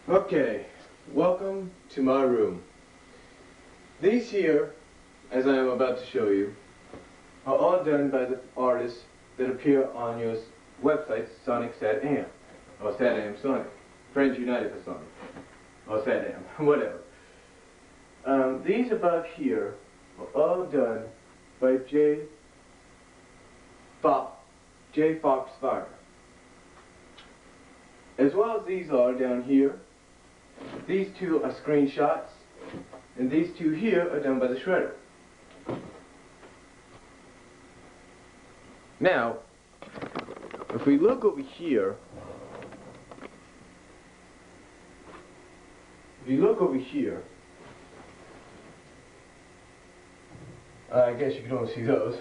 Okay, welcome to my room. These here, as I am about to show you, are all done by the artists that appear on your website, Sonic SatAM, or SatAM Sonic, Friends United for Sonic, or SatAM, whatever. These above here are all done by J. Fox Fire. As well as these are down here, these two are screenshots, and these two here are done by the shredder. Now, if we look over here, I guess you can only see those.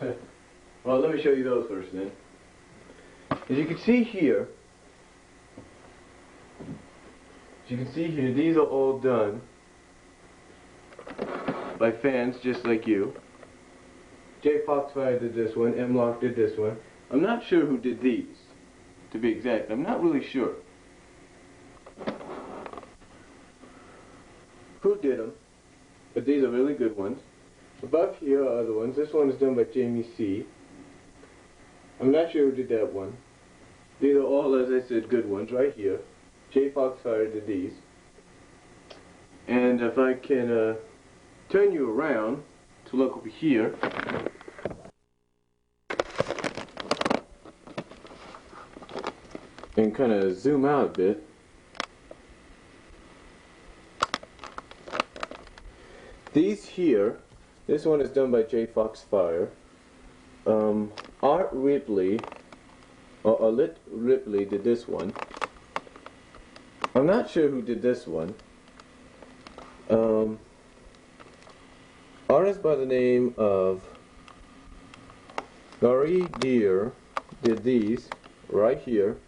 Well, let me show you those first then. As you can see here, these are all done by fans just like you. J. Foxfire did this one, M-Lock did this one. I'm not sure who did these, to be exact. I'm not really sure who did them, but these are really good ones. Above here are other ones. This one is done by Jamie C. I'm not sure who did that one. These are all, as I said, good ones right here. J. Foxfire did these. And if I can turn you around to look over here, and kind of zoom out a bit, these here, this one is done by J. Foxfire. Art Ripley, or Alit Ripley did this one. I'm not sure who did this one. Artist by the name of Gary Deer did these right here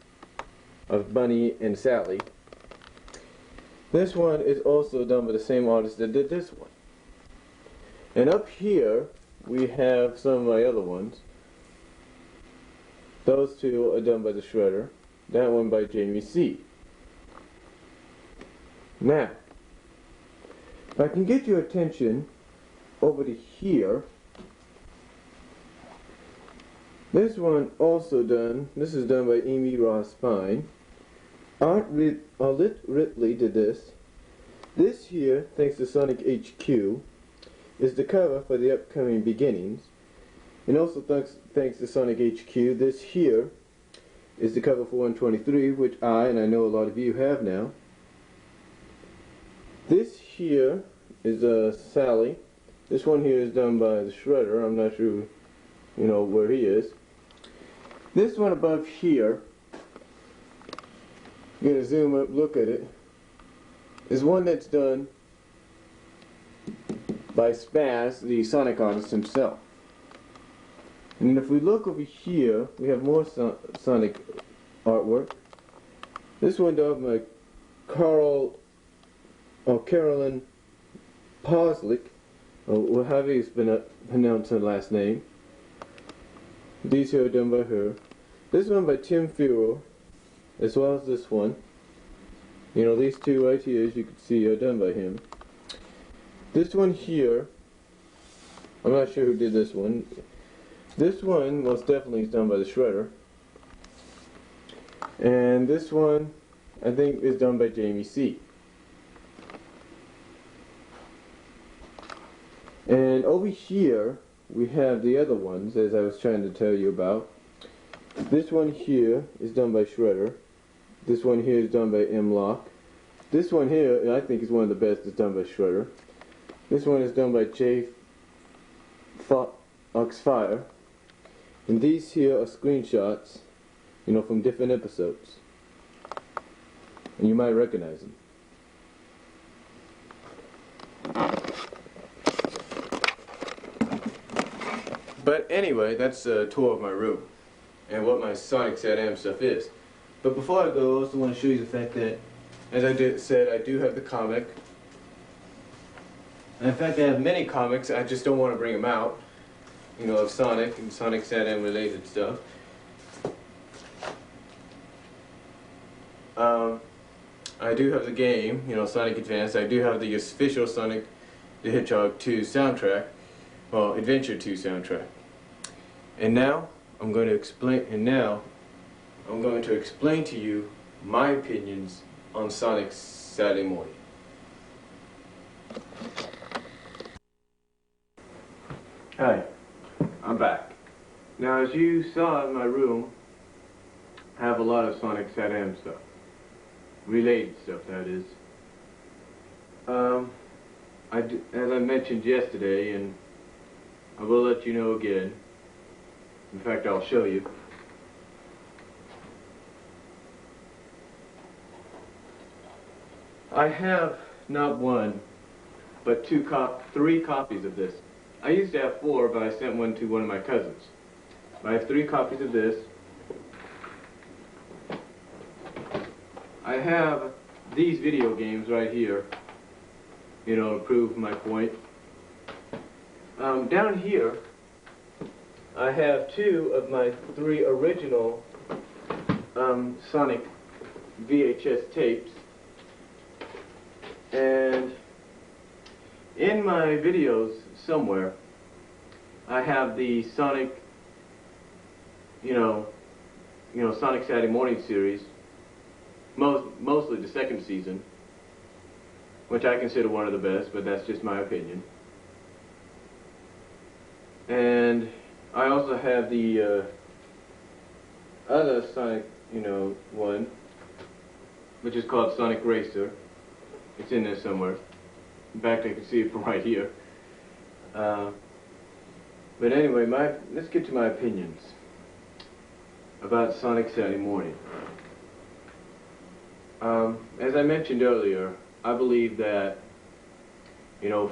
of Bunny and Sally. This one is also done by the same artist that did this one. And up here we have some of my other ones. Those two are done by the shredder. That one by Jamie C. Now, if I can get your attention over to here, this one also done, this is done by Amy Ross Fine. Alit Ripley did this. This here, thanks to Sonic HQ, is the cover for the upcoming Beginnings. And also thanks to Sonic HQ, this here is the cover for 123, which I know a lot of you have now. This here is Sally. This one here is done by the shredder. I'm not sure, where he is. This one above here, I'm going to zoom up, look at it, is one that's done by Spaz, the Sonic artist himself. And if we look over here, we have more Sonic artwork. This one done by Carolyn Poslick, or however you pronounce her last name. These here are done by her. This one by Tim Furo, as well as this one. These two right here, as you can see, are done by him. This one here, I'm not sure who did this one. This one most definitely is done by the shredder. And this one, I think, is done by Jamie C. And over here, we have the other ones, as I was trying to tell you about. This one here is done by Shredder. This one here is done by M-Lock. This one here, I think, is one of the best that's done by Shredder. This one is done by J. Foxfire. And these here are screenshots, from different episodes. And you might recognize them. But anyway, that's a tour of my room and what my Sonic SatAM stuff is. But before I go, I also want to show you the fact that, as I said, I do have the comic. And in fact, I have many comics, I just don't want to bring them out, of Sonic and Sonic SatAM related stuff. I do have the game, Sonic Advance. I do have the official Sonic the Hedgehog 2 soundtrack, well, Adventure 2 soundtrack. And now I'm going to explain to you my opinions on Sonic's Saturday morning. Hi, I'm back. Now, as you saw in my room, I have a lot of Sonic SatAM stuff. Related stuff, that is. As I mentioned yesterday, and I will let you know again. In fact, I'll show you. I have not one, but three copies of this. I used to have 4, but I sent one to one of my cousins. I have 3 copies of this. I have these video games right here, to prove my point. Down here, I have 2 of my 3 original Sonic VHS tapes. And in my videos somewhere, I have the Sonic, Sonic Saturday Morning series, mostly the 2nd season, which I consider one of the best, but that's just my opinion. And I also have the other Sonic, one, which is called Sonic Racer. It's in there somewhere. In fact, I can see it from right here. But anyway, let's get to my opinions about Sonic Saturday morning. As I mentioned earlier, I believe that,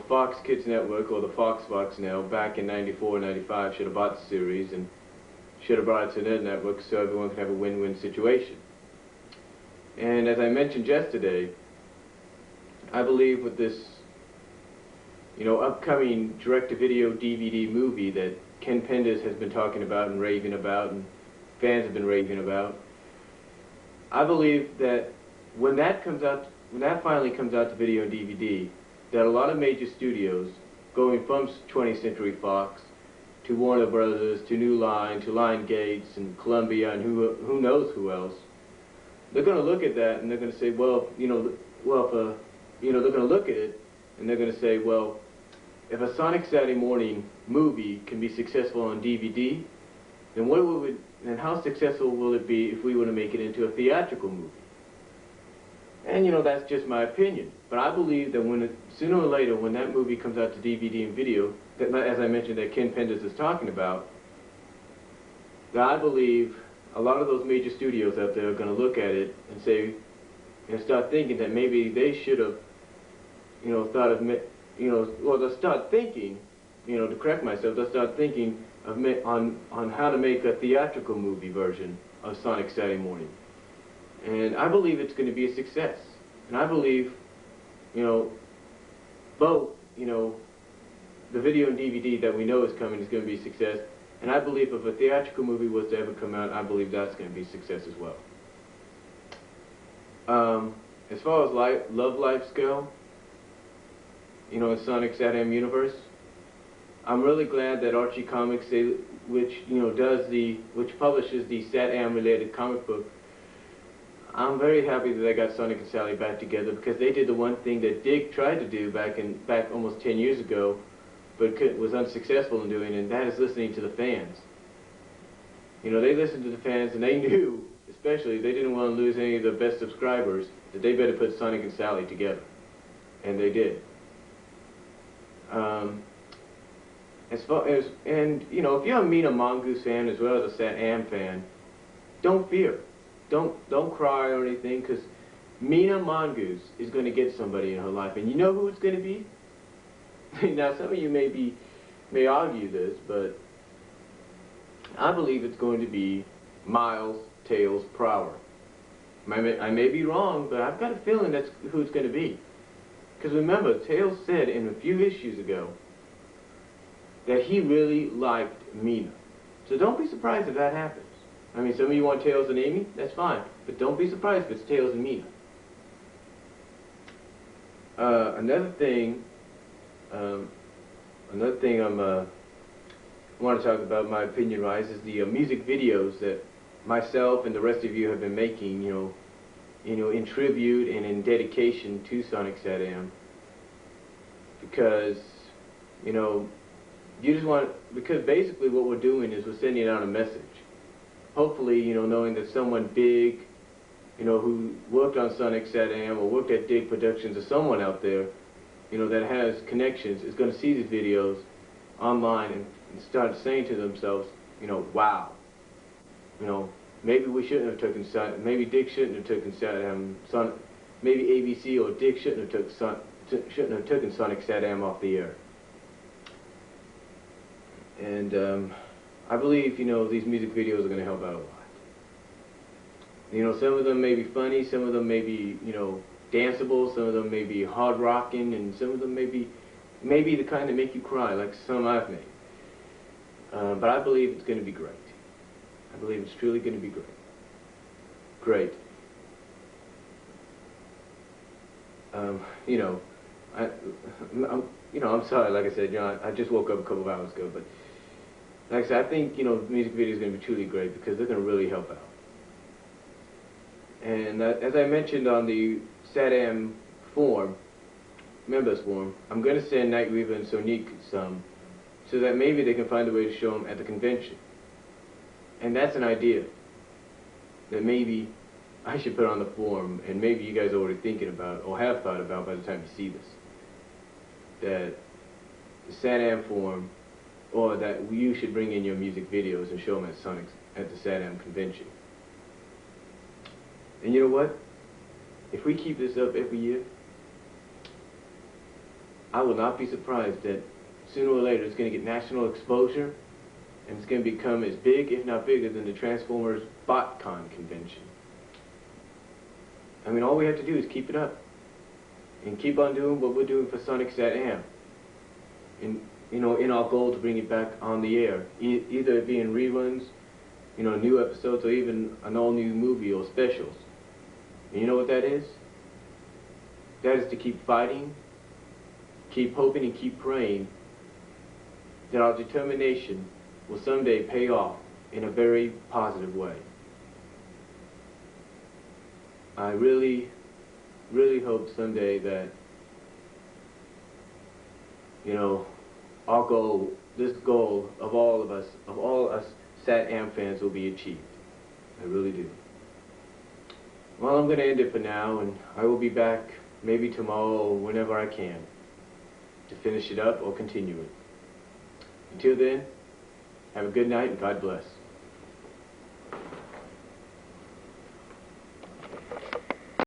Fox Kids Network, or the Fox now, back in 94, 95, should have bought the series and should have brought it to their network so everyone could have a win-win situation. And as I mentioned yesterday, I believe with this, upcoming direct-to-video DVD movie that Ken Penders has been talking about and raving about, and fans have been raving about, I believe that when that finally comes out to video and DVD, that a lot of major studios, going from 20th Century Fox to Warner Brothers to New Line to Lionsgate and Columbia and who knows who else, they're going to look at that and they're going to say, well, they're going to look at it and they're going to say, well, if a Sonic Saturday morning movie can be successful on DVD, then how successful will it be if we were to make it into a theatrical movie? And that's just my opinion. But I believe that sooner or later, when that movie comes out to DVD and video, that, as I mentioned, that Ken Penders is talking about, that I believe a lot of those major studios out there are going to look at it and say, and start thinking that maybe they should have, thought of, they'll start thinking, to correct myself, they'll start thinking on how to make a theatrical movie version of Sonic Saturday morning. And I believe it's going to be a success. And I believe, both, the video and DVD that we know is coming is going to be a success. And I believe if a theatrical movie was to ever come out, I believe that's going to be a success as well. As far as love lives go, in Sonic SatAM universe, I'm really glad that Archie Comics, which publishes the SatAM related comic book, I'm very happy that they got Sonic and Sally back together, because they did the one thing that Dick tried to do back almost 10 years ago, but was unsuccessful in doing, and that is listening to the fans. They listened to the fans, and they knew, especially, they didn't want to lose any of the best subscribers, that they better put Sonic and Sally together. And they did. If you're a Mina Mongoose fan as well as a SatAM fan, don't fear. Don't cry or anything, because Mina Mongoose is going to get somebody in her life. And you know who it's going to be? Now, some of you may argue this, but I believe it's going to be Miles Tails Prower. I may be wrong, but I've got a feeling that's who it's going to be. Because remember, Tails said in a few issues ago that he really liked Mina. So don't be surprised if that happens. I mean, some of you want Tails and Amy, that's fine. But don't be surprised if it's Tails and Mina. Another thing, I want to talk about, my opinion-wise, is the music videos that myself and the rest of you have been making. In tribute and in dedication to Sonic SatAM, because because basically what we're doing is we're sending out a message. Hopefully, knowing that someone big, who worked on Sonic SatAM or worked at Dig Productions, or someone out there, that has connections, is going to see these videos online and start saying to themselves, wow, maybe we shouldn't have taken SatAM, maybe Dig shouldn't have taken SatAM, maybe ABC or Dig shouldn't have taken Sonic SatAM off the air. And I believe, these music videos are going to help out a lot. Some of them may be funny, some of them may be, danceable, some of them may be hard rocking, and some of them may be the kind that make you cry, like some I've made. But I believe it's going to be great. I believe it's truly going to be great. Great. I'm sorry, like I said, I just woke up a couple of hours ago, but like I said, I think, music videos are going to be truly great because they're going to really help out. And as I mentioned on the SatAM form, members form, I'm going to send Nightweaver and Sonique some, so that maybe they can find a way to show them at the convention. And that's an idea that maybe I should put on the forum, and maybe you guys are already thinking about, or have thought about by the time you see this. That the SatAM forum, or that you should bring in your music videos and show them at the SatAM convention. And you know what? If we keep this up every year, I will not be surprised that sooner or later it's going to get national exposure, and it's going to become as big, if not bigger, than the Transformers BotCon convention. I mean, all we have to do is keep it up, and keep on doing what we're doing for Sonic SatAM, and in our goal to bring it back on the air, either it be in reruns, new episodes, or even an all-new movie or specials. And you know what that is? That is to keep fighting, keep hoping, and keep praying that our determination will someday pay off in a very positive way. I really, really hope someday that, our goal, this goal of all us SatAM fans will be achieved. I really do. Well, I'm going to end it for now, and I will be back maybe tomorrow or whenever I can to finish it up or continue it. Until then, have a good night and God bless.